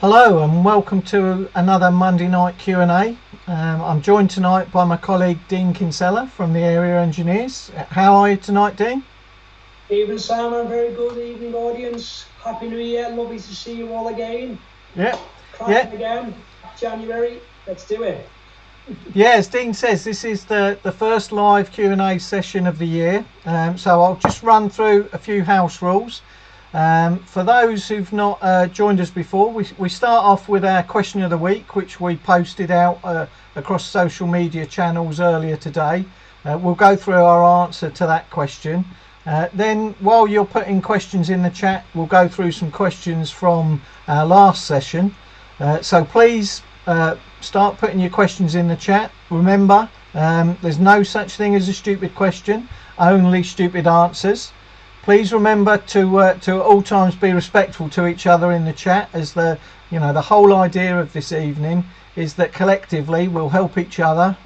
Hello and welcome to another Monday night Q&A. I'm joined tonight by my colleague Dean Kinsella from the Area Engineers. How are you tonight, Dean? Evening, Simon. Very good evening, audience. Happy New Year. Lovely to see you all again. Yeah. Cracking again. January. Let's do it. Yeah, as Dean says, this is the first live Q&A session of the year. So I'll just run through a few house rules. For those who've not joined us before, we start off with our question of the week, which we posted out across social media channels earlier today. We'll go through our answer to that question. Then while you're putting questions in the chat, we'll go through some questions from our last session. So please start putting your questions in the chat. Remember, there's no such thing as a stupid question, only stupid answers. Please remember to at all times be respectful to each other in the chat, as the whole idea of this evening is that collectively we'll help each other,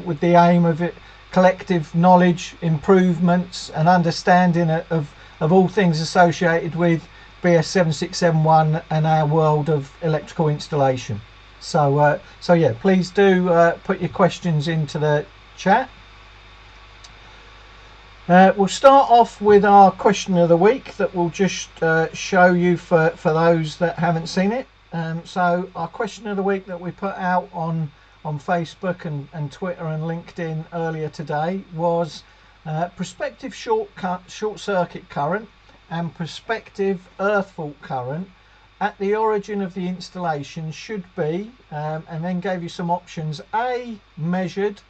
with the aim of it, collective knowledge, improvements and understanding of all things associated with BS 7671 and our world of electrical installation. So yeah, please do put your questions into the chat. We'll start off with our question of the week that we'll just show you for those that haven't seen it. So our question of the week that we put out on Facebook and Twitter and LinkedIn earlier today was prospective short circuit current and prospective earth fault current at the origin of the installation should be, and then gave you some options: A, measured;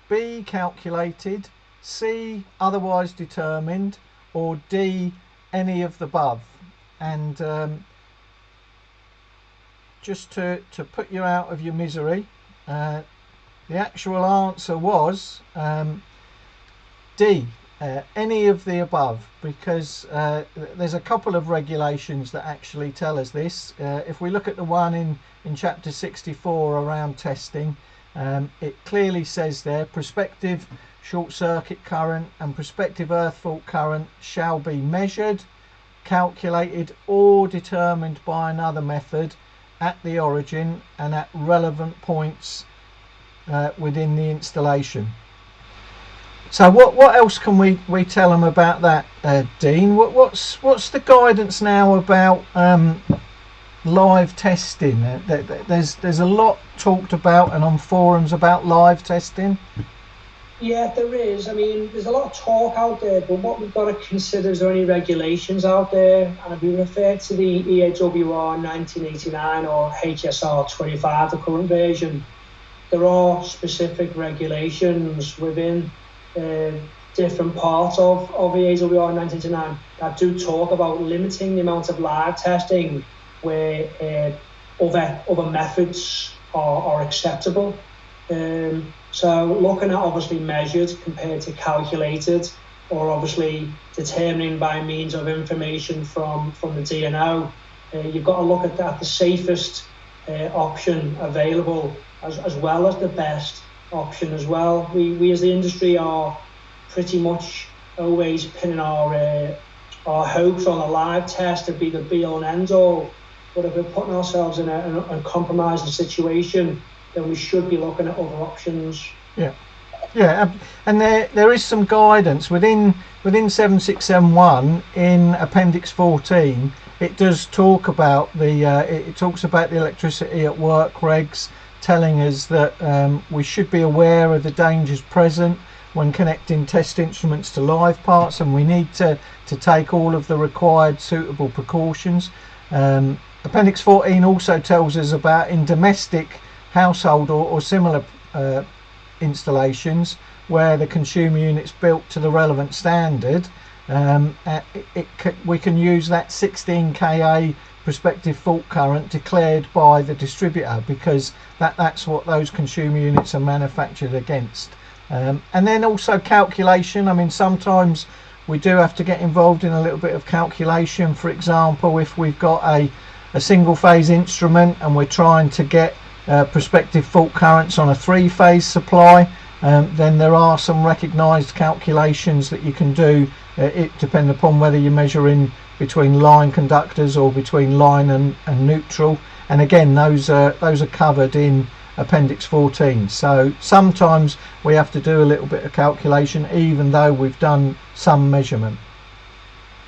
B, calculated; C, otherwise determined; or D, any of the above. And just to put you out of your misery, the actual answer was D, any of the above, because there's a couple of regulations that actually tell us this. If we look at the one in chapter 64 around testing, it clearly says there prospective short circuit current and prospective earth fault current shall be measured, calculated or determined by another method at the origin and at relevant points within the installation. So what else can we tell them about that, Dean? What's the guidance now about live testing? There's a lot talked about and on forums about live testing. Yeah, there is. I mean, there's a lot of talk out there, but what we've got to consider is there any regulations out there. And if we refer to the EAWR 1989 or HSR 25, the current version, there are specific regulations within different parts of EAWR 1989 that do talk about limiting the amount of live testing where other methods are acceptable. So looking at obviously measured compared to calculated, or obviously determining by means of information from the DNO, you've got to look at that, the safest option available as well as the best option as well. We as the industry are pretty much always pinning our hopes on a live test to be the be-all and end-all. But if we're putting ourselves in a compromising situation, then we should be looking at other options. Yeah, and there is some guidance within 7671 in Appendix 14. It does talk about it talks about the electricity at work regs, telling us that we should be aware of the dangers present when connecting test instruments to live parts, and we need to take all of the required suitable precautions. Appendix 14 also tells us about in domestic, household or similar installations where the consumer unit's built to the relevant standard, we can use that 16 kA prospective fault current declared by the distributor, because that's what those consumer units are manufactured against. And then also calculation. I mean, sometimes we do have to get involved in a little bit of calculation. For example, if we've got a single phase instrument and we're trying to get prospective fault currents on a three-phase supply, then there are some recognised calculations that you can do. It depends upon whether you're measuring between line conductors or between line and neutral, and again those are covered in Appendix 14. So sometimes we have to do a little bit of calculation even though we've done some measurement.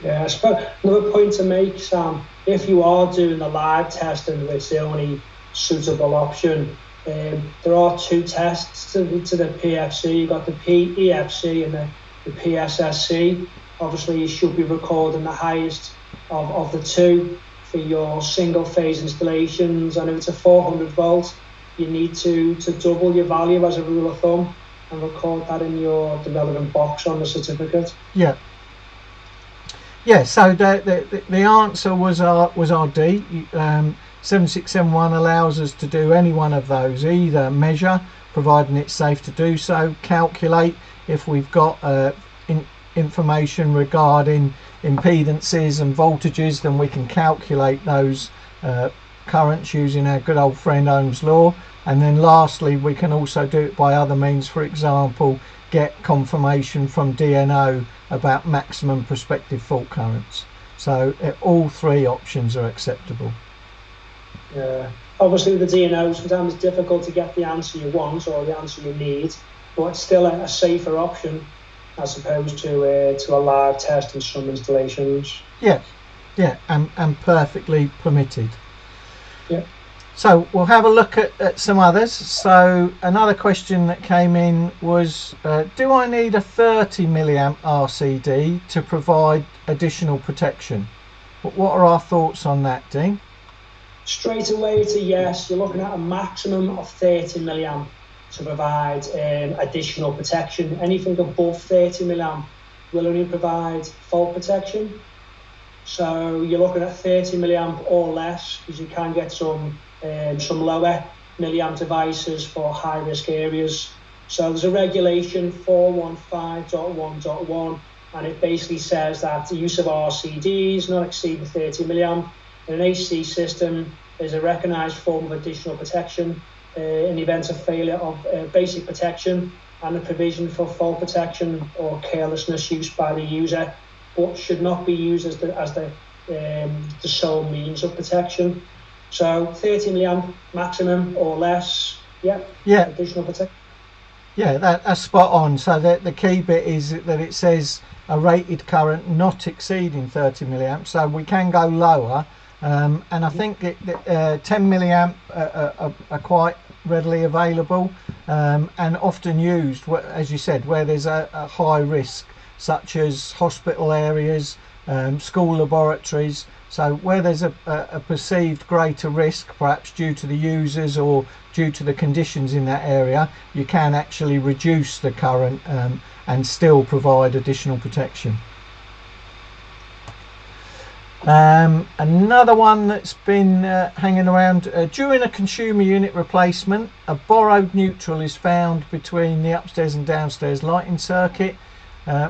Yeah, I suppose another point to make, Sam, if you are doing the live testing, which is the only suitable option, there are two tests to the PFC. You've got the PEFC and the PSSC. Obviously, you should be recording the highest of the two for your single phase installations. And if it's a 400 volt, you need to double your value as a rule of thumb and record that in the relevant box on the certificate. Yeah. Yeah, so the answer was our D. 7671 allows us to do any one of those, either measure, providing it's safe to do so, calculate if we've got information regarding impedances and voltages, then we can calculate those currents using our good old friend Ohm's law. And then lastly, we can also do it by other means, for example, get confirmation from DNO about maximum prospective fault currents. So all three options are acceptable. Yeah. Obviously with the DNO, sometimes it's difficult to get the answer you want or the answer you need, but it's still a safer option as opposed to a live test in some installations. Yeah, and perfectly permitted. Yeah. So we'll have a look at some others. So another question that came in was, do I need a 30 milliamp RCD to provide additional protection? What are our thoughts on that, Dean? Straight away it's a yes. You're looking at a maximum of 30 milliamp to provide additional protection. Anything above 30 milliamp will only provide fault protection. So you're looking at 30 milliamp or less, because you can get some lower milliamp devices for high risk areas. So there's a regulation 415.1.1, and it basically says that the use of RCDs not exceeding 30 milliamp in an AC system is a recognised form of additional protection in the event of failure of basic protection and the provision for fault protection or carelessness use by the user, but should not be used as the sole means of protection. So 30 milliamp maximum or less, additional protection. Yeah, that's spot on. So the key bit is that it says a rated current not exceeding 30 milliamps, so we can go lower. And I think 10 milliamp are quite readily available and often used, as you said, where there's a high risk, such as hospital areas, school laboratories. So where there's a perceived greater risk, perhaps due to the users or due to the conditions in that area, you can actually reduce the current and still provide additional protection. Another one that's been hanging around, during a consumer unit replacement, a borrowed neutral is found between the upstairs and downstairs lighting circuit.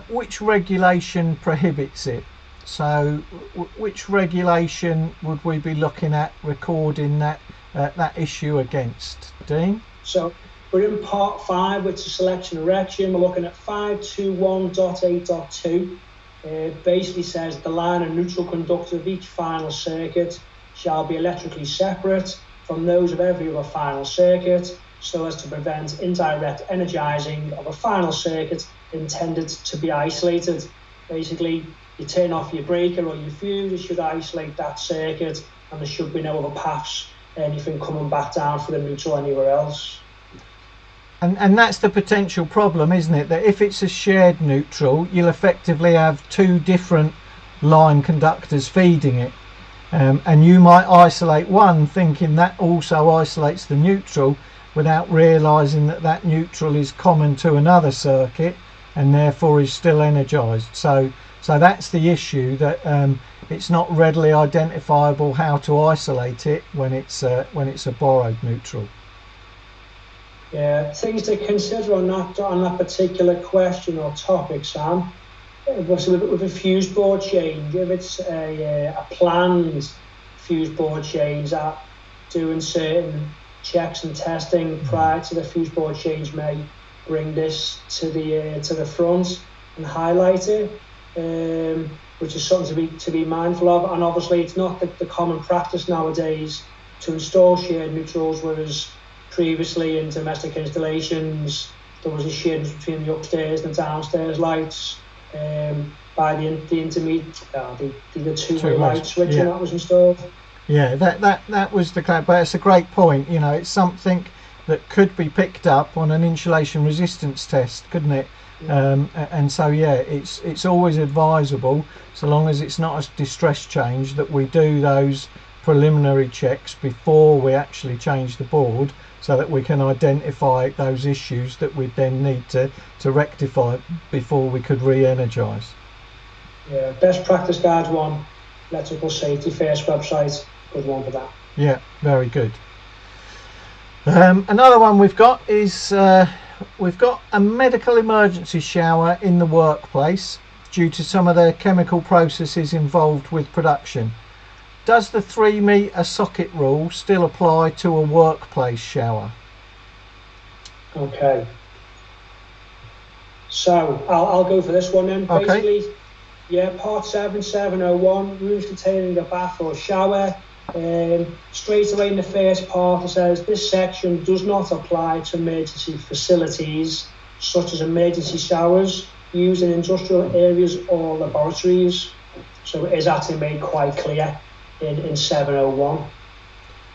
Which regulation prohibits it? So which regulation would we be looking at recording that issue against, Dean? So we're in part 5, which is selection and erection. We're looking at 521.8.2. Basically says the line and neutral conductor of each final circuit shall be electrically separate from those of every other final circuit, so as to prevent indirect energizing of a final circuit intended to be isolated. Basically, you turn off your breaker or your fuse, it should isolate that circuit, and there should be no other paths, anything coming back down for the neutral anywhere else. And that's the potential problem, isn't it? That if it's a shared neutral, you'll effectively have two different line conductors feeding it. And you might isolate one thinking that also isolates the neutral without realising that that neutral is common to another circuit and therefore is still energised. So that's the issue, that it's not readily identifiable how to isolate it when it's a borrowed neutral. Yeah, things to consider on that particular question or topic, Sam. With a fuse board change, if it's a planned fuse board change, that doing certain checks and testing prior to the fuse board change may bring this to the front and highlight it, which is something to be mindful of. And obviously, it's not the common practice nowadays to install shared neutrals, whereas previously in domestic installations there was a shade between the upstairs and downstairs lights by the intermediate, the two-way light switch that was installed. Yeah, that was the cloud, but it's a great point. You know, it's something that could be picked up on an insulation resistance test, couldn't it? And so yeah, it's always advisable, so long as it's not a distress change, that we do those preliminary checks before we actually change the board, so that we can identify those issues that we then need to rectify before we could re-energise. Yeah, best practice guides one, electrical safety first website, good one for that. Yeah, very good. Another one we've got is we've got a medical emergency shower in the workplace due to some of the chemical processes involved with production. Does the 3 metre socket rule still apply to a workplace shower? Okay. So I'll go for this one then. Okay. Basically, yeah, part 7701, rooms containing a bath or shower. Straight away in the first part it says this section does not apply to emergency facilities such as emergency showers used in industrial areas or laboratories. So it is actually made quite clear in 701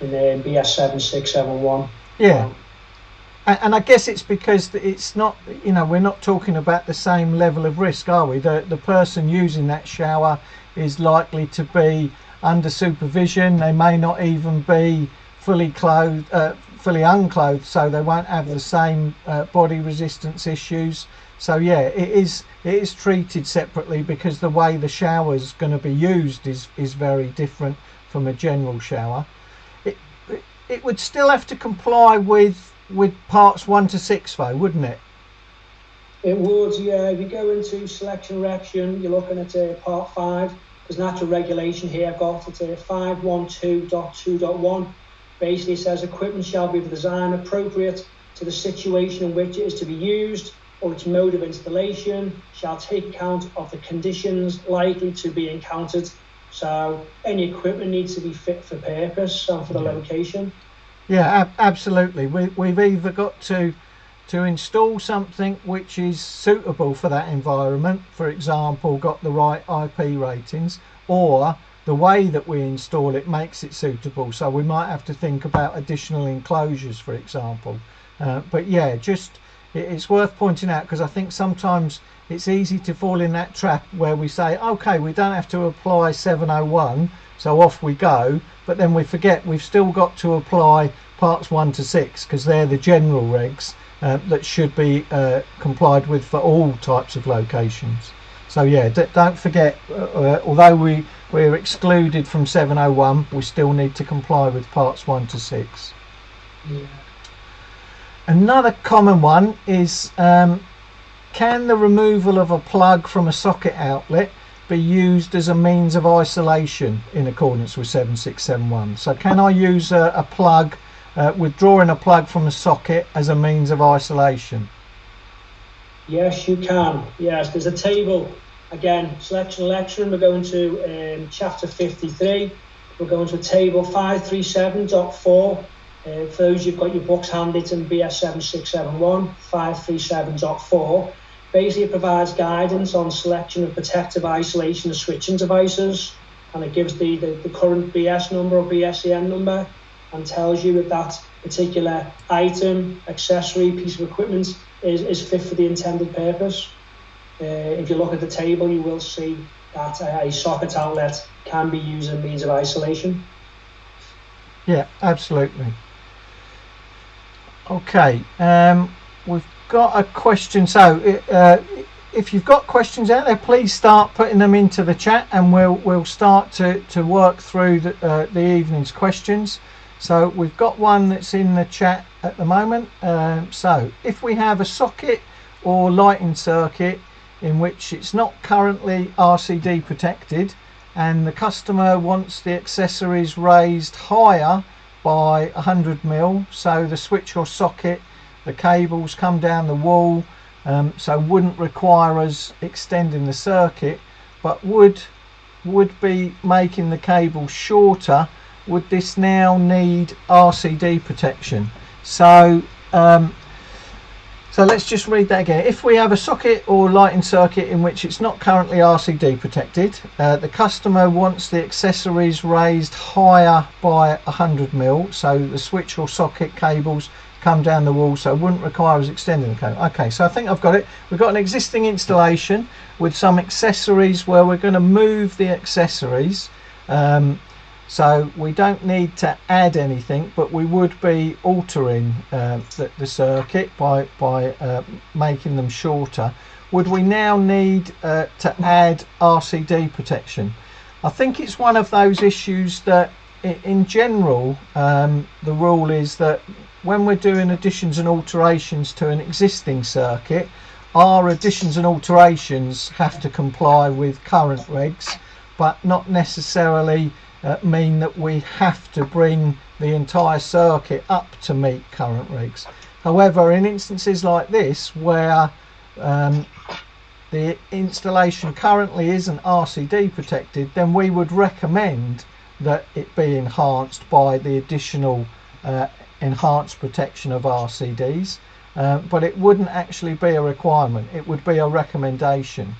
in BS 7671. Yeah. And I guess it's because it's not, you know, we're not talking about the same level of risk, are we? The person using that shower is likely to be under supervision. They may not even be fully clothed, fully unclothed, so they won't have the same body resistance issues. So yeah, it is treated separately because the way the shower is going to be used is very different from a general shower. It would still have to comply with parts 1 to 6 though, wouldn't it? It would, yeah. If you go into selection erection, you're looking at part 5. There's an actual regulation here I've got. It's 512.2.1. Basically it says equipment shall be designed appropriate to the situation in which it is to be used, or its mode of installation shall take account of the conditions likely to be encountered. So any equipment needs to be fit for purpose and for the location. Yeah, absolutely. We've either got to install something which is suitable for that environment, for example, got the right IP ratings, or the way that we install it makes it suitable. So we might have to think about additional enclosures, for example. But yeah, it's worth pointing out, because I think sometimes it's easy to fall in that trap where we say, okay, we don't have to apply 701, so off we go, but then we forget we've still got to apply parts 1 to 6 because they're the general regs that should be complied with for all types of locations. So yeah, don't forget, although we're excluded from 701, we still need to comply with parts 1 to 6. Yeah. Another common one is can the removal of a plug from a socket outlet be used as a means of isolation in accordance with 7671? So can I use a plug, withdrawing a plug from a socket as a means of isolation? Yes, you can. Yes, there's a table. Again, selection election, we're going to chapter 53. We're going to table 537.4. For those who've got your books handy, it's in BS 7671, 537.4. Basically, it provides guidance on selection of protective isolation and switching devices, and it gives the current BS number or BSEN number and tells you if that particular item, accessory, piece of equipment is fit for the intended purpose. If you look at the table, you will see that a socket outlet can be used as a means of isolation. Yeah, absolutely. Okay, we've got a question. So if you've got questions out there, please start putting them into the chat, and we'll start to work through the evening's questions. So we've got one that's in the chat at the moment. So if we have a socket or lighting circuit in which it's not currently RCD protected, and the customer wants the accessories raised higher by 100 mil, so the switch or socket, the cables come down the wall, so wouldn't require us extending the circuit, but would be making the cable shorter would this now need RCD protection? So so let's just read that again. If we have a socket or lighting circuit in which it's not currently RCD protected, the customer wants the accessories raised higher by 100 mil, so the switch or socket cables come down the wall, so it wouldn't require us extending the cable. Okay, so I think I've got it. We've got an existing installation with some accessories where we're going to move the accessories. So we don't need to add anything, but we would be altering the circuit by making them shorter. Would we now need to add RCD protection? I think it's one of those issues that in general the rule is that when we're doing additions and alterations to an existing circuit, our additions and alterations have to comply with current regs, but not necessarily mean that we have to bring the entire circuit up to meet current regs. However, in instances like this where the installation currently isn't RCD protected, then we would recommend that it be enhanced by the additional enhanced protection of RCDs, but it wouldn't actually be a requirement, it would be a recommendation.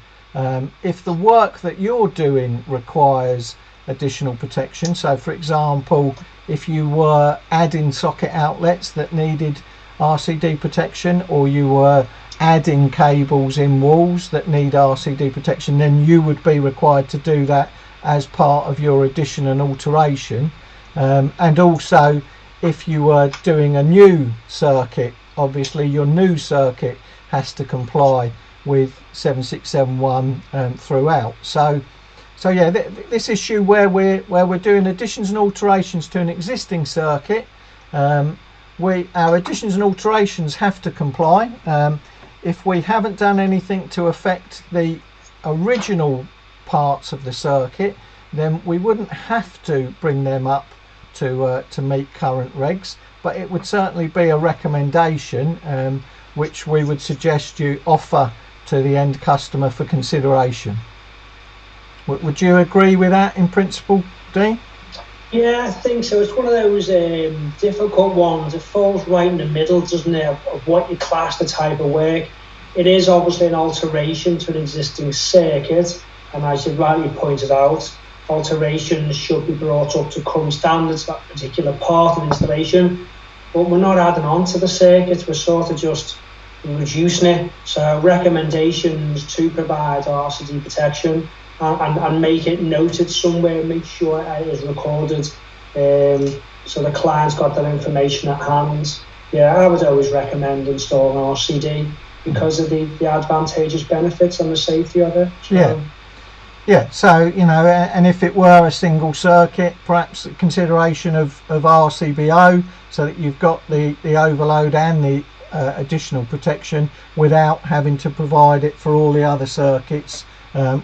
If the work that you're doing requires additional protection, so for example if you were adding socket outlets that needed RCD protection, or you were adding cables in walls that need RCD protection, then you would be required to do that as part of your addition and alteration. And also if you were doing a new circuit, obviously your new circuit has to comply with 7671 throughout. So yeah, this issue where we're doing additions and alterations to an existing circuit, our additions and alterations have to comply. If we haven't done anything to affect the original parts of the circuit, then we wouldn't have to bring them up to meet current regs, but it would certainly be a recommendation which we would suggest you offer to the end customer for consideration. Would you agree with that in principle, Dean? Yeah, I think so. It's one of those difficult ones. It falls right in the middle, doesn't it, of what you class the type of work. It is obviously an alteration to an existing circuit, and as you rightly pointed out, alterations should be brought up to current standards for that particular part of the installation. But we're not adding on to the circuit, we're sort of just reducing it. So recommendations to provide RCD protection and make it noted somewhere, make sure it is recorded, so the client's got that information at hand. Yeah, I would always recommend installing RCD because of the advantageous benefits and the safety of it. So, yeah, so you know, and if it were a single circuit, perhaps a consideration of RCBO, so that you've got the overload and the additional protection without having to provide it for all the other circuits,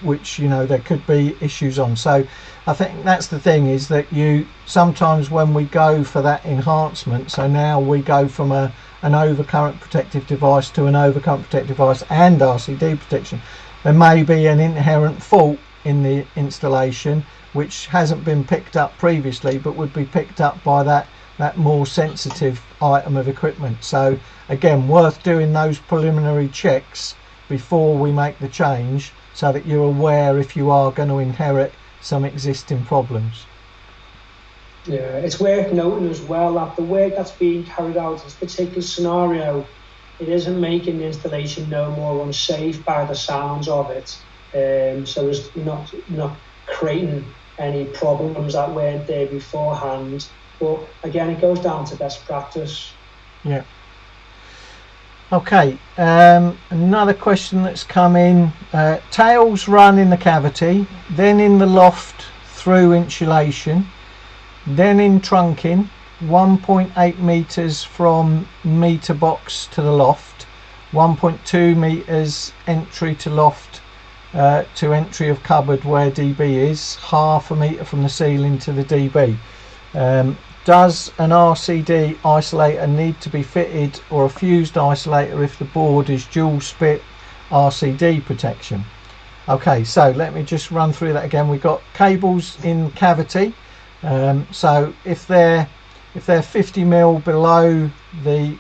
which, you know, there could be issues on. So I think that's the thing, is that you sometimes when we go for that enhancement, so now we go from an overcurrent protective device to an overcurrent protective device and RCD protection, there may be an inherent fault in the installation which hasn't been picked up previously but would be picked up by that more sensitive item of equipment. So again, worth doing those preliminary checks before we make the change, so that you're aware if you are going to inherit some existing problems. Yeah, it's worth noting as well that the work that's being carried out in this particular scenario, it isn't making the installation no more unsafe by the sounds of it. So it's not creating any problems that weren't there beforehand. But again, it goes down to best practice. Yeah. Okay, another question that's come in. Tails run in the cavity, then in the loft through insulation, then in trunking, 1.8 metres from meter box to the loft, 1.2 metres entry to loft to entry of cupboard where DB is, half a metre from the ceiling to the DB. Does an RCD isolator need to be fitted, or a fused isolator if the board is dual spit RCD protection? Okay, so let me just run through that again. We've got cables in cavity. So if they're 50 mil below the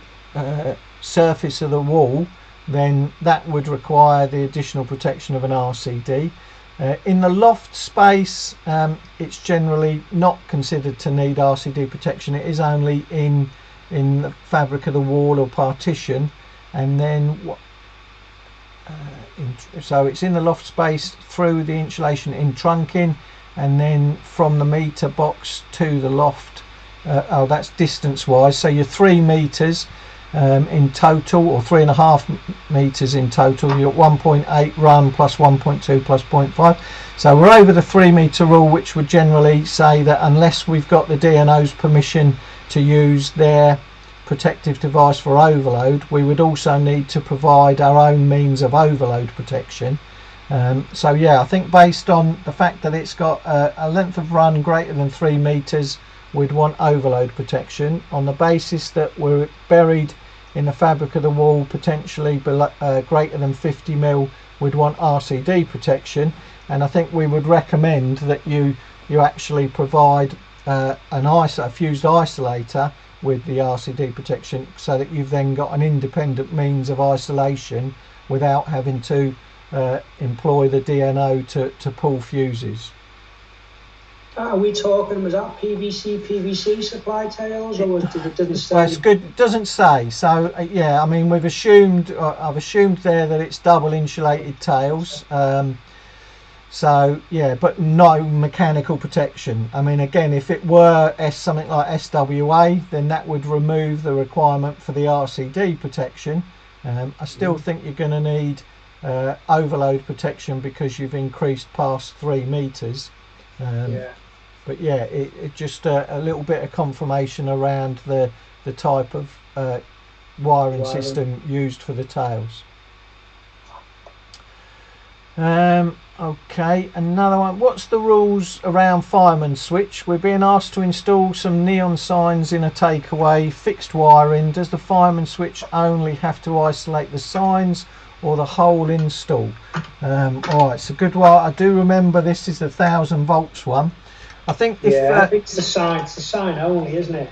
surface of the wall, then that would require the additional protection of an RCD. In the loft space, it's generally not considered to need RCD protection. It is only in the fabric of the wall or partition, and then so it's in the loft space through the insulation in trunking, and then from the meter box to the loft. That's distance wise, so you're 3 meters in total, or 3.5 meters in total. You're at 1.8 run plus 1.2 plus 0.5, so we're over the 3 meter rule, which would generally say that unless we've got the DNO's permission to use their protective device for overload, we would also need to provide our own means of overload protection. So yeah, I think based on the fact that it's got a length of run greater than 3 meters, we'd want overload protection. On the basis that we're buried in the fabric of the wall, potentially below, greater than 50 mil, we'd want RCD protection. And I think we would recommend that you actually provide a fused isolator with the RCD protection, so that you've then got an independent means of isolation without having to employ the DNO to pull fuses. Are we talking, was that PVC supply tails, or it didn't say? Well, it's good, it doesn't say. So yeah, I mean, I've assumed there that it's double insulated tails. So yeah, but no mechanical protection. I mean, again, if it were something like SWA, then that would remove the requirement for the RCD protection. I still think you're going to need overload protection because you've increased past 3 meters. But yeah, it just a little bit of confirmation around the type of wiring system used for the tails. Okay, another one. What's the rules around fireman switch? We're being asked to install some neon signs in a takeaway, fixed wiring. Does the fireman switch only have to isolate the signs or the whole install? Alright, it's a good one. I do remember this is the 1000 volts one. I think if I think it's the sign only, isn't it?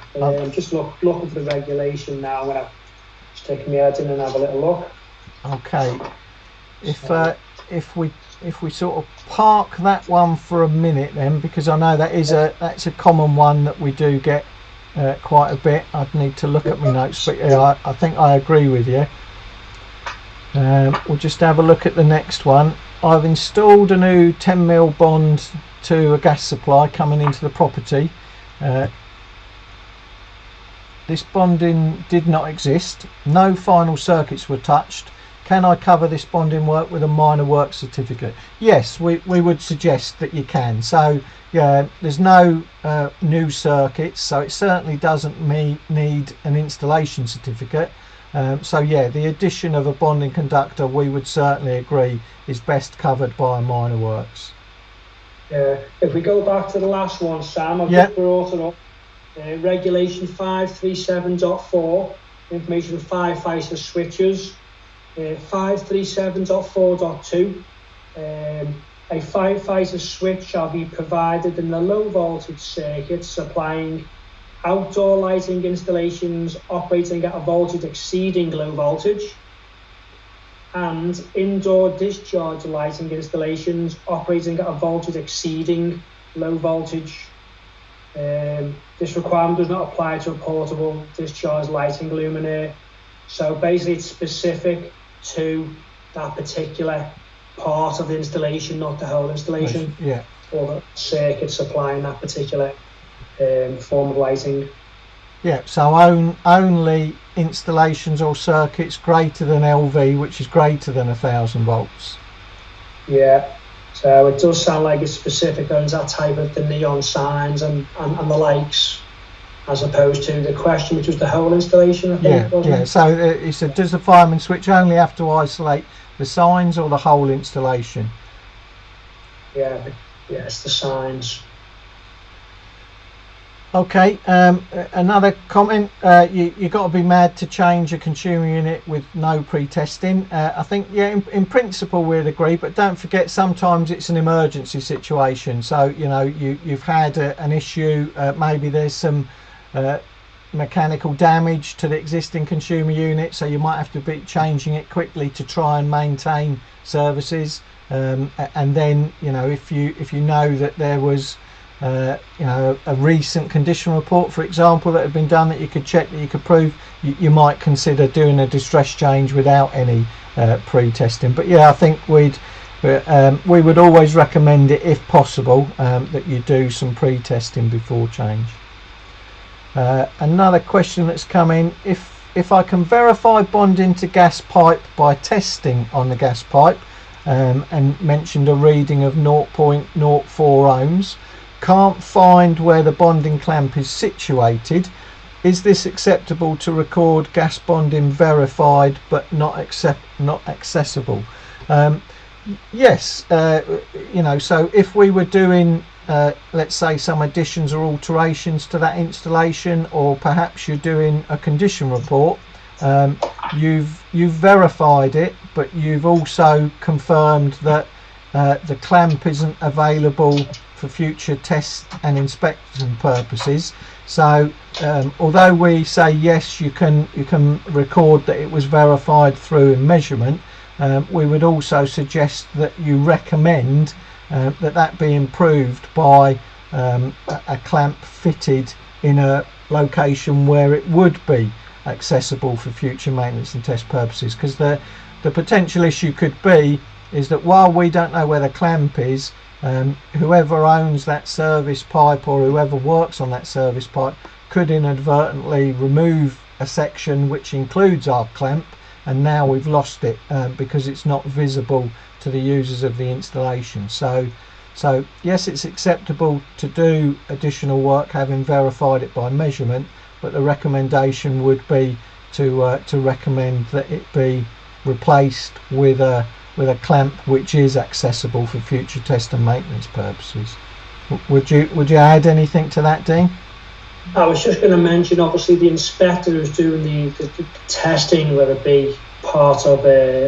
Just looking for the regulation now. I'm gonna just take my head in and have a little look. Okay, if we sort of park that one for a minute then, because I know that's a common one that we do get quite a bit. I'd need to look at my notes, but yeah, I think I agree with you. We'll just have a look at the next one. I've installed a new 10mm bond to a gas supply coming into the property. This bonding did not exist. No final circuits were touched. Can I cover this bonding work with a minor work certificate? Yes, we would suggest that you can. So yeah, there's no new circuits, so it certainly doesn't need an installation certificate. So yeah, the addition of a bonding conductor, we would certainly agree, is best covered by a minor works. If we go back to the last one, Sam, I've just brought it up. Regulation 537.4, information of firefighter switches. 537.4.2, a firefighter switch shall be provided in the low voltage circuit supplying outdoor lighting installations operating at a voltage exceeding low voltage, and indoor discharge lighting installations operating at a voltage exceeding low voltage. This requirement does not apply to a portable discharge lighting luminaire. So basically it's specific to that particular part of the installation, not the whole installation. Yeah. Or the circuit supplying that particular form of lighting. Yeah, so only installations or circuits greater than LV, which is greater than 1000 volts. Yeah, so it does sound like it's specific on that type of the neon signs and the likes, as opposed to the question, which was the whole installation, I think. Yeah. So he said, does the fireman switch only have to isolate the signs or the whole installation? Yeah, it's the signs. Okay, another comment, you got to be mad to change a consumer unit with no pre-testing. I think, yeah, in principle we'd agree, but don't forget sometimes it's an emergency situation. So, you know, you've had an issue, maybe there's some mechanical damage to the existing consumer unit, so you might have to be changing it quickly to try and maintain services. And then, you know, if you know that there was you know, a recent condition report, for example, that had been done that you could check, that you could prove, you might consider doing a distress change without any pre-testing. But yeah, I think we would always recommend it, if possible, that you do some pre-testing before change. Another question that's come in: if I can verify bonding to gas pipe by testing on the gas pipe, and mentioned a reading of 0.04 ohms, can't find where the bonding clamp is situated, is this acceptable to record gas bonding verified but not accessible? Yes, you know, so if we were doing let's say some additions or alterations to that installation, or perhaps you're doing a condition report, you've verified it, but you've also confirmed that the clamp isn't available for future test and inspection purposes. So although we say yes, you can record that it was verified through measurement, we would also suggest that you recommend that be improved by a clamp fitted in a location where it would be accessible for future maintenance and test purposes, because the potential issue could be is that while we don't know where the clamp is, whoever owns that service pipe or whoever works on that service pipe could inadvertently remove a section which includes our clamp, and now we've lost it because it's not visible to the users of the installation. So yes, it's acceptable to do additional work having verified it by measurement, but the recommendation would be to recommend that it be replaced with a clamp which is accessible for future test and maintenance purposes. Would you add anything to that, Dean? I was just going to mention, obviously, the inspector who's doing the testing, whether it be part of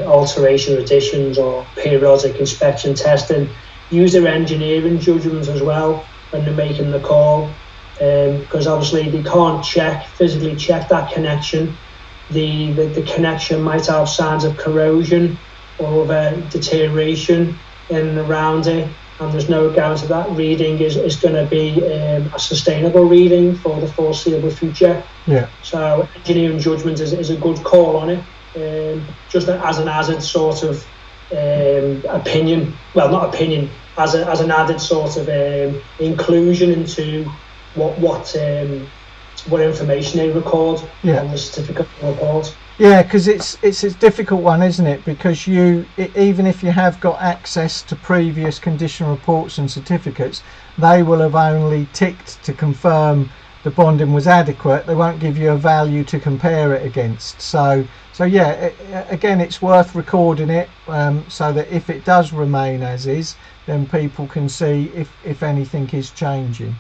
alteration additions or periodic inspection testing, use their engineering judgments as well when they're making the call, because obviously they can't physically check that connection. The connection might have signs of corrosion or of deterioration in and around it, and there's no guarantee that reading is going to be a sustainable reading for the foreseeable future. Yeah. So engineering judgment is a good call on it, just as an added sort of opinion. Well, not opinion, as an added sort of inclusion into what information they record on the certificate report. Yeah, because it's a difficult one, isn't it? Because even if you have got access to previous condition reports and certificates, they will have only ticked to confirm the bonding was adequate. They won't give you a value to compare it against. So yeah, again, it's worth recording it so that if it does remain as is, then people can see if anything is changing.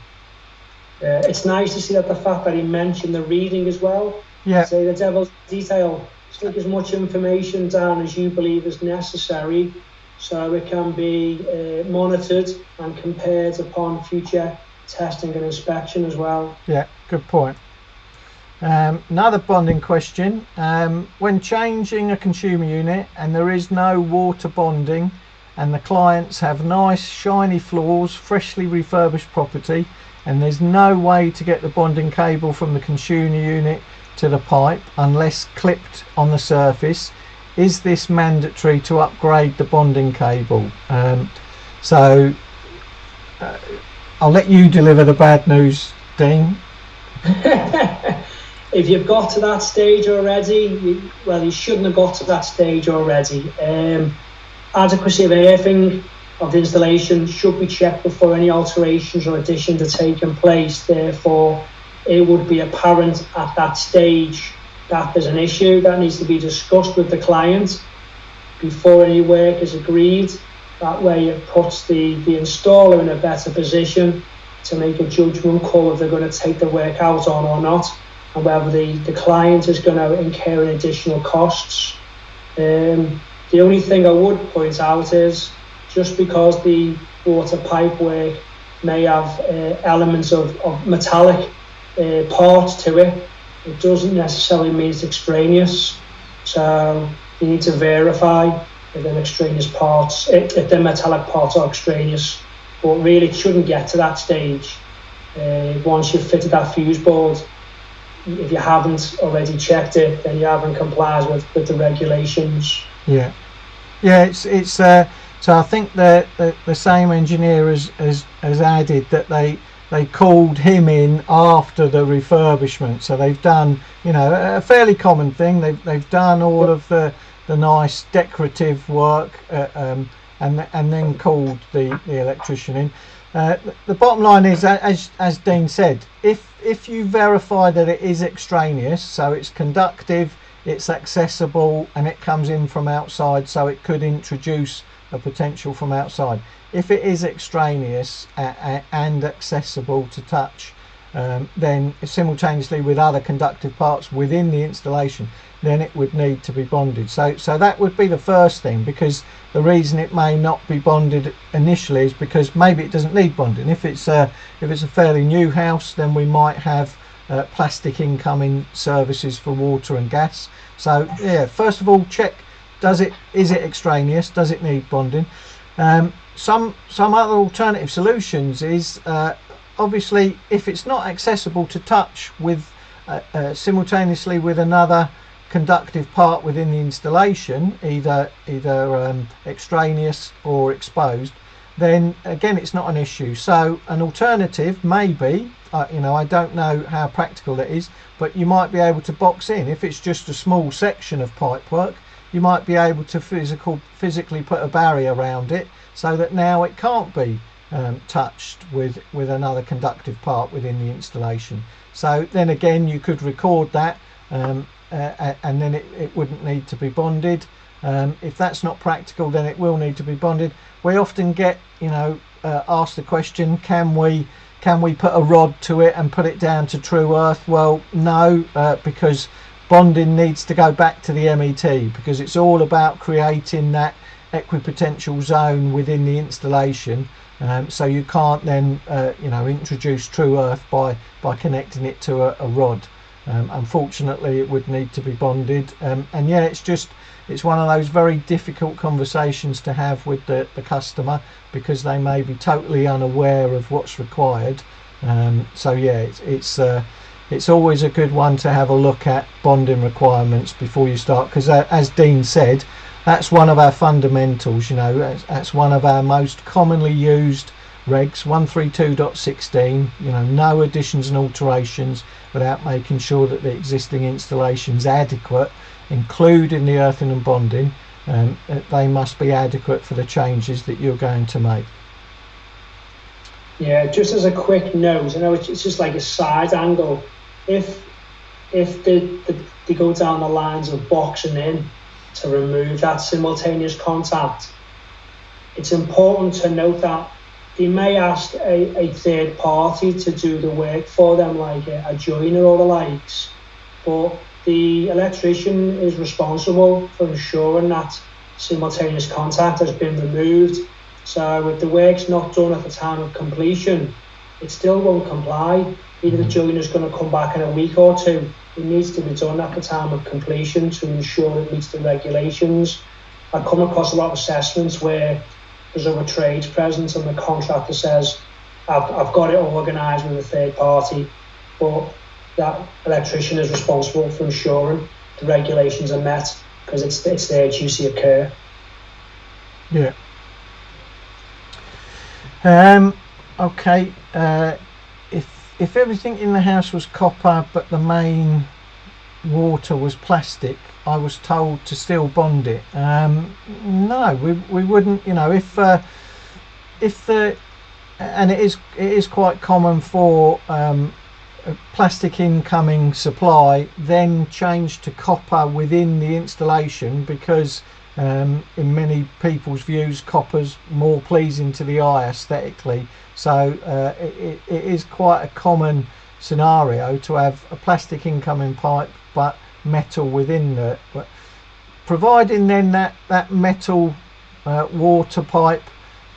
It's nice to see that the fact that he mentioned the reading as well. Yeah. Say the devil's detail. Stick as much information down as you believe is necessary, so it can be monitored and compared upon future testing and inspection as well. Yeah, good point. Another bonding question: when changing a consumer unit and there is no water bonding, and the clients have nice shiny floors, freshly refurbished property, and there's no way to get the bonding cable from the consumer unit to the pipe unless clipped on the surface, is this mandatory to upgrade the bonding cable? So I'll let you deliver the bad news, Dean. If you've got to that stage already, you shouldn't have got to that stage already. Adequacy of earthing of the installation should be checked before any alterations or additions are taking place. Therefore, it would be apparent at that stage that there's an issue that needs to be discussed with the client before any work is agreed. That way it puts the installer in a better position to make a judgment call if they're going to take the work out on or not, and whether the client is going to incur additional costs. The only thing I would point out is, just because the water pipe work may have elements of metallic parts to it, it doesn't necessarily mean it's extraneous. So you need to verify if the extraneous parts, if the metallic parts are extraneous. But really, it shouldn't get to that stage. Once you've fitted that fuse board, if you haven't already checked it, then you haven't complied with the regulations. Yeah, it's so I think the same engineer has added that they called him in after the refurbishment, so they've done, a fairly common thing. They've done all of the nice decorative work, and then called the electrician in. The bottom line is, as Dean said, if you verify that it is extraneous, so it's conductive, it's accessible, and it comes in from outside, so it could introduce a potential from outside. If it is extraneous and accessible to touch, then simultaneously with other conductive parts within the installation, then it would need to be bonded. So that would be the first thing, because the reason it may not be bonded initially is because maybe it doesn't need bonding. If it's a fairly new house, then we might have plastic incoming services for water and gas. So yeah, first of all, check, is it extraneous, does it need bonding? Some other alternative solutions is, obviously, if it's not accessible to touch with simultaneously with another conductive part within the installation, either extraneous or exposed, then again it's not an issue. So an alternative may be, I don't know how practical that is, but you might be able to box in. If it's just a small section of pipe work, you might be able to physically put a barrier around it, so that now it can't be touched with another conductive part within the installation. So then again, you could record that, and then it wouldn't need to be bonded. If that's not practical, then it will need to be bonded. We often get asked the question, can we put a rod to it and put it down to true earth? Well, no, because bonding needs to go back to the MET, because it's all about creating that equipotential zone within the installation. So you can't then introduce true earth by connecting it to a rod. Unfortunately, it would need to be bonded, and yeah, it's one of those very difficult conversations to have with the customer, because they may be totally unaware of what's required. So yeah, it's always a good one to have a look at bonding requirements before you start, because as Dean said, that's one of our fundamentals. That's one of our most commonly used regs, 132.16. No additions and alterations without making sure that the existing installation's adequate, including the earthing and bonding. They must be adequate for the changes that you're going to make. Yeah, just as a quick note, it's just like a side angle. If they go down the lines of boxing in to remove that simultaneous contact, it's important to note that they may ask a third party to do the work for them, like a joiner or the likes, but the electrician is responsible for ensuring that simultaneous contact has been removed. So if the work's not done at the time of completion, it still won't comply. Either the joiner's going to come back in a week or two. It needs to be done at the time of completion to ensure it meets the regulations. I've come across a lot of assessments where there's other trades present and the contractor says, I've got it organised with a third party, but that electrician is responsible for ensuring the regulations are met, because it's their duty of care. Yeah. Okay. If everything in the house was copper but the main water was plastic, I was told to still bond it. No, we wouldn't. If and it is quite common for a plastic incoming supply then change to copper within the installation, because in many people's views, copper's more pleasing to the eye aesthetically. So it is quite a common scenario to have a plastic incoming pipe but metal within it. But providing then that metal water pipe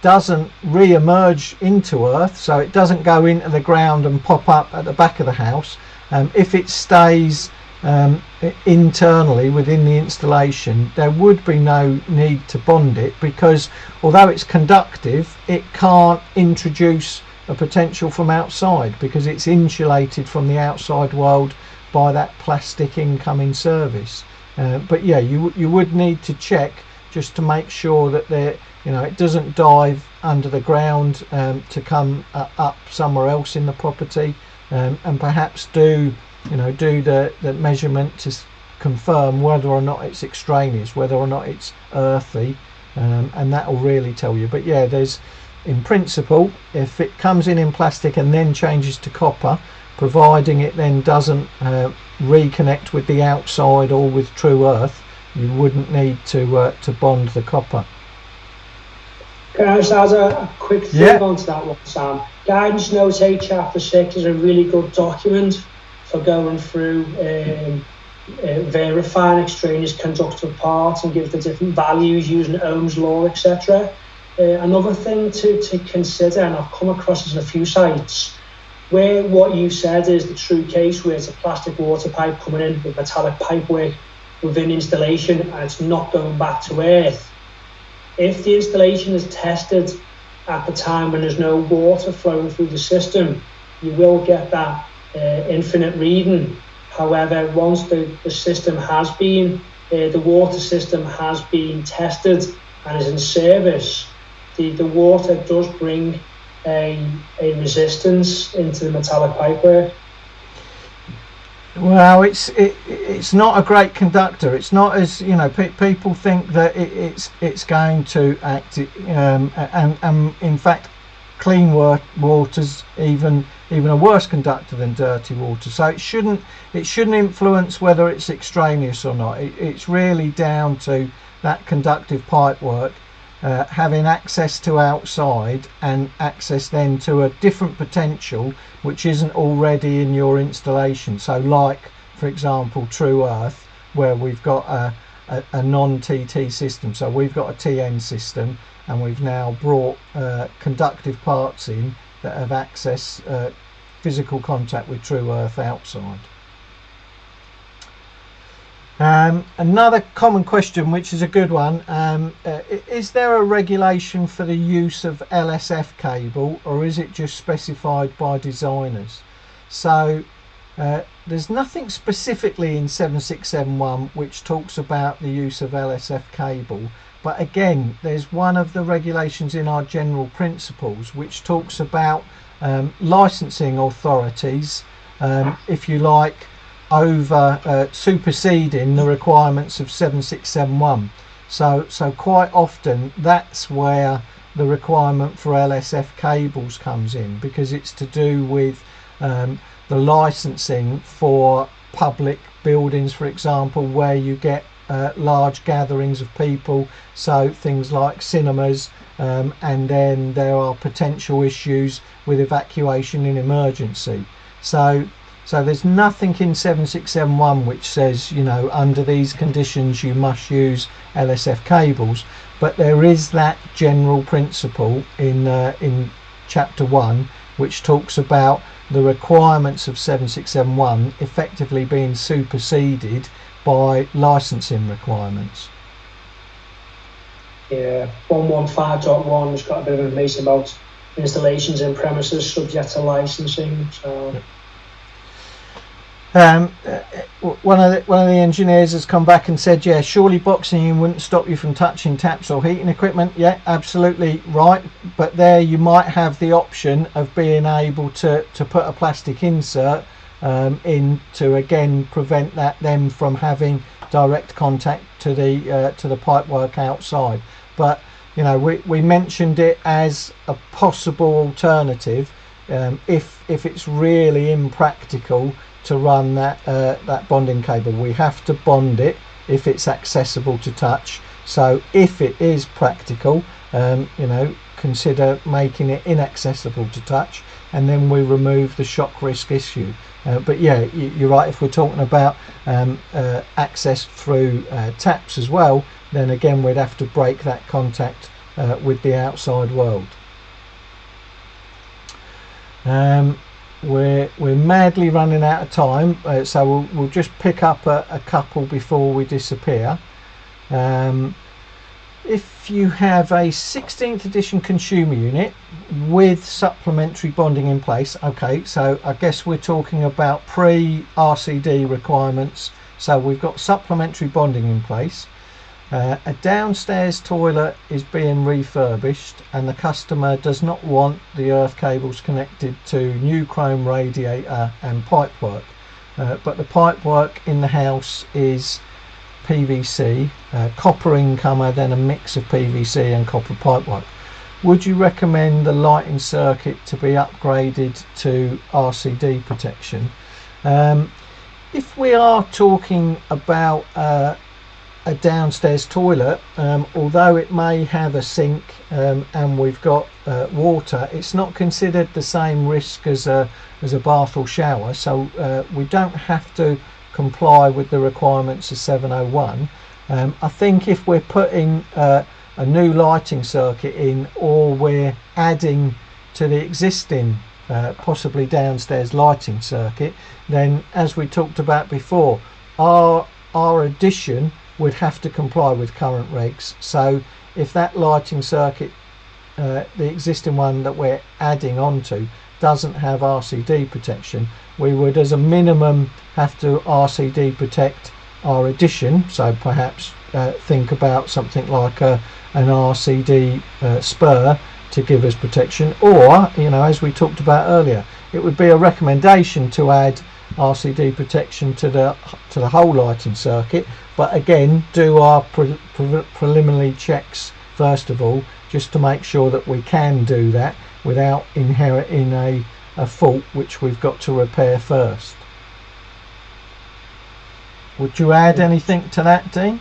doesn't re-emerge into earth, so it doesn't go into the ground and pop up at the back of the house. If it stays internally within the installation, there would be no need to bond it, because although it's conductive, it can't introduce a potential from outside because it's insulated from the outside world by that plastic incoming service. But yeah, you would need to check just to make sure that it doesn't dive under the ground to come up somewhere else in the property, and perhaps do the measurement to confirm whether or not it's extraneous, whether or not it's earthy, and that will really tell you. But yeah, there's, in principle, if it comes in plastic and then changes to copper, providing it then doesn't reconnect with the outside or with true earth, you wouldn't need to bond the copper. Can I just add a quick thing onto that one, Sam? Guidance Note 8 Chapter 6 is a really good document for going through verifying extraneous conductive parts and give the different values using Ohm's law, etc. Another thing to consider, and I've come across this in a few sites, where what you said is the true case, where it's a plastic water pipe coming in with metallic pipework within installation and it's not going back to earth. If the installation is tested at the time when there's no water flowing through the system, you will get that infinite reading. However, once the system has been, the water system has been tested and is in service, the water does bring a resistance into the metallic pipework. Well, it's not a great conductor. It's not as people think that it's going to act, and in fact, clean water's even a worse conductor than dirty water. So it shouldn't influence whether it's extraneous or not. It's really down to that conductive pipework having access to outside and access then to a different potential which isn't already in your installation. So like, for example, True Earth, where we've got a non-TT system. So we've got a TN system, and we've now brought conductive parts in that have access physical contact with True Earth outside. Another common question, which is a good one, is there a regulation for the use of LSF cable, or is it just specified by designers? So there's nothing specifically in 7671 which talks about the use of LSF cable, but again, there's one of the regulations in our general principles which talks about licensing authorities, if you like, over superseding the requirements of 7671. So quite often that's where the requirement for LSF cables comes in, because it's to do with the licensing for public buildings, for example, where you get large gatherings of people, so things like cinemas, and then there are potential issues with evacuation in emergency. So there's nothing in 7671 which says, under these conditions you must use LSF cables, but there is that general principle in chapter 1 which talks about the requirements of 7671 effectively being superseded by licensing requirements. Yeah, 115.1 has got a bit of information about installations in premises subject to licensing. So. Yep. One of the engineers has come back and said, yeah, surely boxing in wouldn't stop you from touching taps or heating equipment. Yeah, absolutely right, but there you might have the option of being able to put a plastic insert in to again prevent them from having direct contact to the pipework outside. But we mentioned it as a possible alternative if it's really impractical to run that bonding cable. We have to bond it if it's accessible to touch, So if it is practical, you know, consider making it inaccessible to touch, and then we remove the shock risk issue. But yeah, you're right, if we're talking about access through taps as well, then again we'd have to break that contact with the outside world. We're madly running out of time, so we'll just pick up a couple before we disappear. If you have a 16th edition consumer unit with supplementary bonding in place, okay, so I guess we're talking about pre-RCD requirements, so we've got supplementary bonding in place. A downstairs toilet is being refurbished and the customer does not want the earth cables connected to new chrome radiator and pipework, but the pipework in the house is PVC, copper incomer, then a mix of PVC and copper pipework. Would you recommend the lighting circuit to be upgraded to RCD protection? If we are talking about a downstairs toilet, although it may have a sink and we've got water, it's not considered the same risk as a bath or shower, so we don't have to comply with the requirements of 701. I think if we're putting a new lighting circuit in, or we're adding to the existing possibly downstairs lighting circuit, then as we talked about before, our addition would have to comply with current regs. So if that lighting circuit, the existing one that we're adding onto, doesn't have RCD protection, we would as a minimum have to RCD protect our addition. So perhaps think about something like an RCD spur to give us protection, or, you know, as we talked about earlier, it would be a recommendation to add RCD protection to the whole lighting circuit, but again do our preliminary checks first of all, just to make sure that we can do that without inheriting a fault which we've got to repair first. Would you add anything to that, Dean?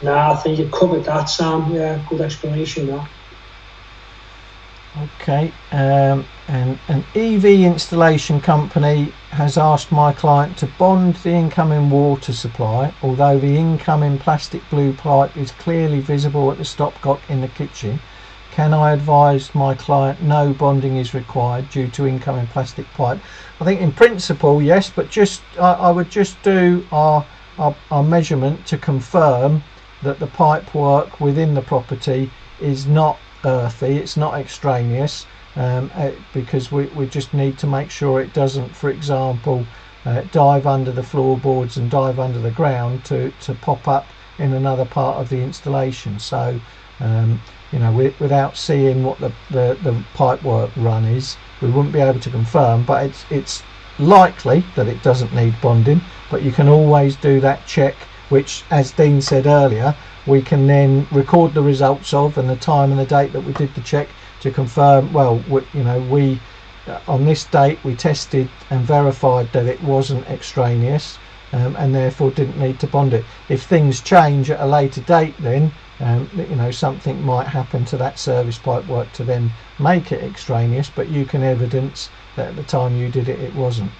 No, I think you covered that, Sam. Yeah, good explanation there. Okay, and an EV installation company has asked my client to bond the incoming water supply, although the incoming plastic blue pipe is clearly visible at the stopcock in the kitchen. Can I advise my client no bonding is required due to incoming plastic pipe? I think in principle yes, but just I would just do our measurement to confirm that the pipe work within the property is not earthy, it's not extraneous, because we just need to make sure it doesn't, for example, dive under the floorboards and dive under the ground to pop up in another part of the installation. So you know, without seeing what the pipe work run is, we wouldn't be able to confirm, but it's likely that it doesn't need bonding. But you can always do that check, which, as Dean said earlier, we can then record the results of and the time and the date that we did the check to confirm, well, you know, we on this date we tested and verified that it wasn't extraneous, and therefore didn't need to bond it. If things change at a later date, then you know, something might happen to that service pipe work to then make it extraneous, but you can evidence that at the time you did it, it wasn't.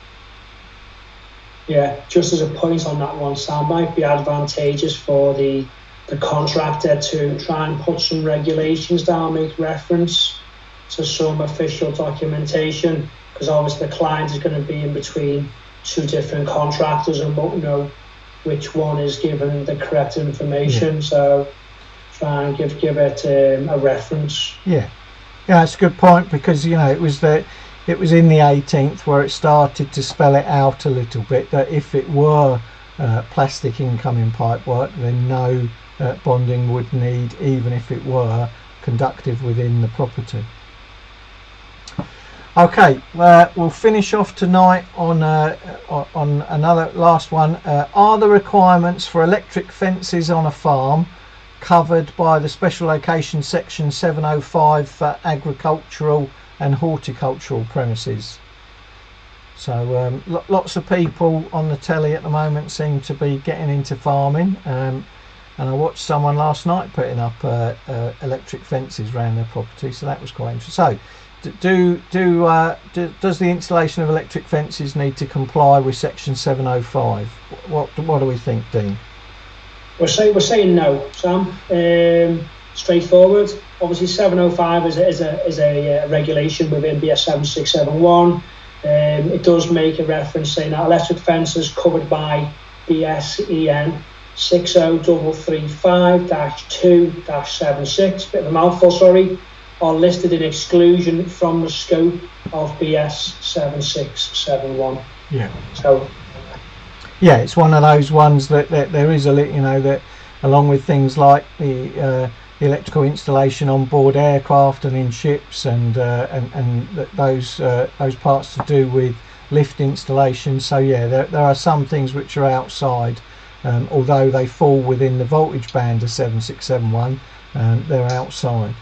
Yeah, just as a point on that one, Sam, might be advantageous for the contractor to try and put some regulations down, make reference to some official documentation, because obviously the client is going to be in between two different contractors and won't know which one is given the correct information. Yeah. So try and give it a reference. Yeah, that's a good point, because, you know, it was in the 18th where it started to spell it out a little bit, that if it were plastic incoming pipe work, then no bonding would need, even if it were conductive within the property. Okay, we'll finish off tonight on another last one. Are the requirements for electric fences on a farm covered by the special location section 705 for agricultural and horticultural premises? So lots of people on the telly at the moment seem to be getting into farming. and I watched someone last night putting up electric fences around their property, so that was quite interesting. So does the installation of electric fences need to comply with section 705? What do we think, Dean? We're saying no, Sam. Straightforward. Obviously 705 is a regulation within BS 7671. It does make a reference saying that electric fences covered by BSEN 60335-2-76, bit of a mouthful, sorry, are listed in exclusion from the scope of BS 7671. Yeah. So. Yeah, it's one of those ones that there is that along with things like the electrical installation on board aircraft and in ships, and those parts to do with lift installation. So yeah, there are some things which are outside, although they fall within the voltage band of 7671. They're outside.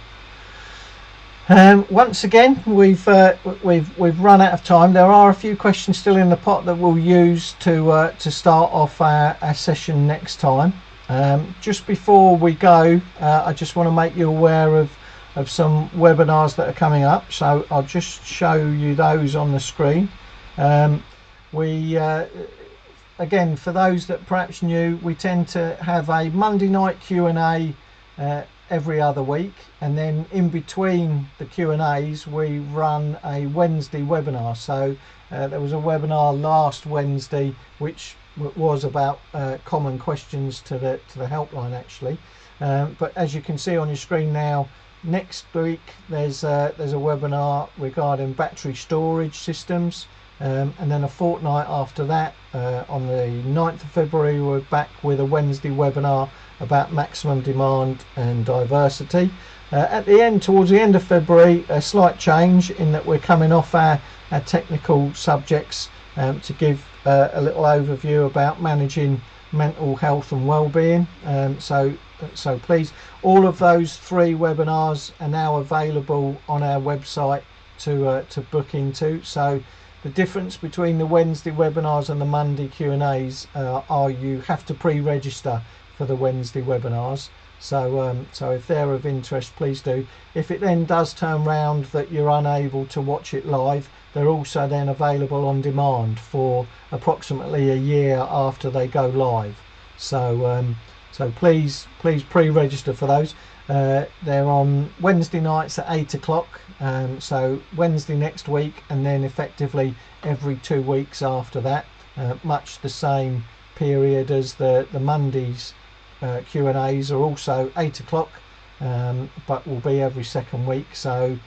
Once again, we've run out of time. There are a few questions still in the pot that we'll use to start off our session next time. Just before we go, I just want to make you aware of some webinars that are coming up. So I'll just show you those on the screen. Again, for those that perhaps new, we tend to have a Monday night Q&A every other week, and then in between the Q&As we run a Wednesday webinar. So there was a webinar last Wednesday which was about common questions to the helpline actually, but as you can see on your screen now, next week there's a webinar regarding battery storage systems, and then a fortnight after that, on the 9th of February, we're back with a Wednesday webinar about maximum demand and diversity. Towards the end of February, a slight change in that we're coming off our technical subjects to give a little overview about managing mental health and well-being. So please, all of those 3 webinars are now available on our website to book into. So the difference between the Wednesday webinars and the Monday Q&As are you have to pre-register for the Wednesday webinars. So if they're of interest, please do. If it then does turn round that you're unable to watch it live, they're also then available on demand for approximately a year after they go live. So please pre-register for those. They're on Wednesday nights at 8 o'clock. So Wednesday next week, and then effectively every 2 weeks after that. Much the same period as the Mondays. Q&As are also 8 o'clock, but will be every second week. So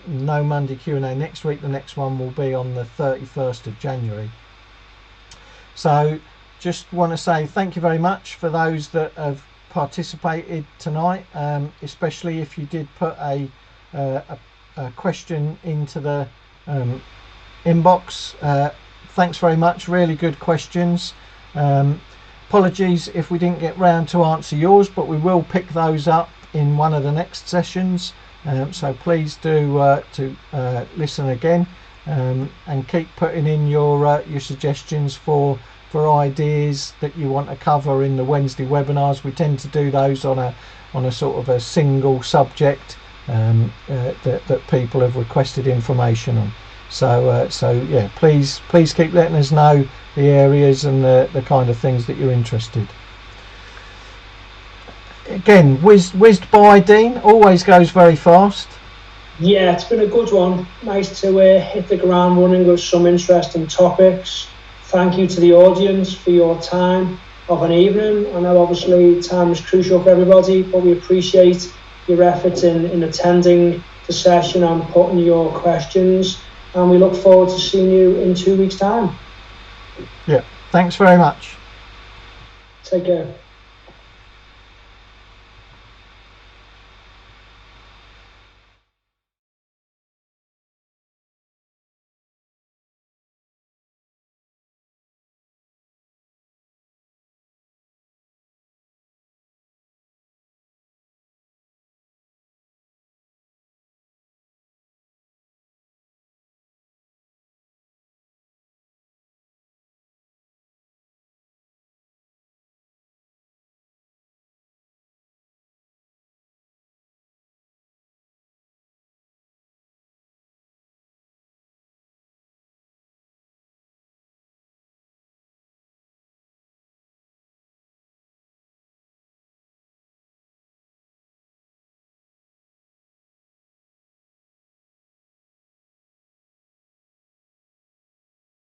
no Monday Q&A next week. The next one will be on the 31st of January. So just want to say thank you very much for those that have participated tonight, especially if you did put a question into the inbox. Thanks very much, really good questions. Apologies if we didn't get round to answer yours, but we will pick those up in one of the next sessions. So please do listen again, and keep putting in your suggestions for ideas that you want to cover in the Wednesday webinars. We tend to do those on a sort of a single subject that people have requested information on. So yeah, please keep letting us know the areas and the kind of things that you're interested. Again, whizzed by, Dean. Always goes very fast. Yeah, it's been a good one. Nice to hit the ground running with some interesting topics. Thank you to the audience for your time of an evening. I know obviously time is crucial for everybody, but we appreciate your efforts in attending the session and putting your questions, and we look forward to seeing you in 2 weeks' time. Yeah, thanks very much. Take care.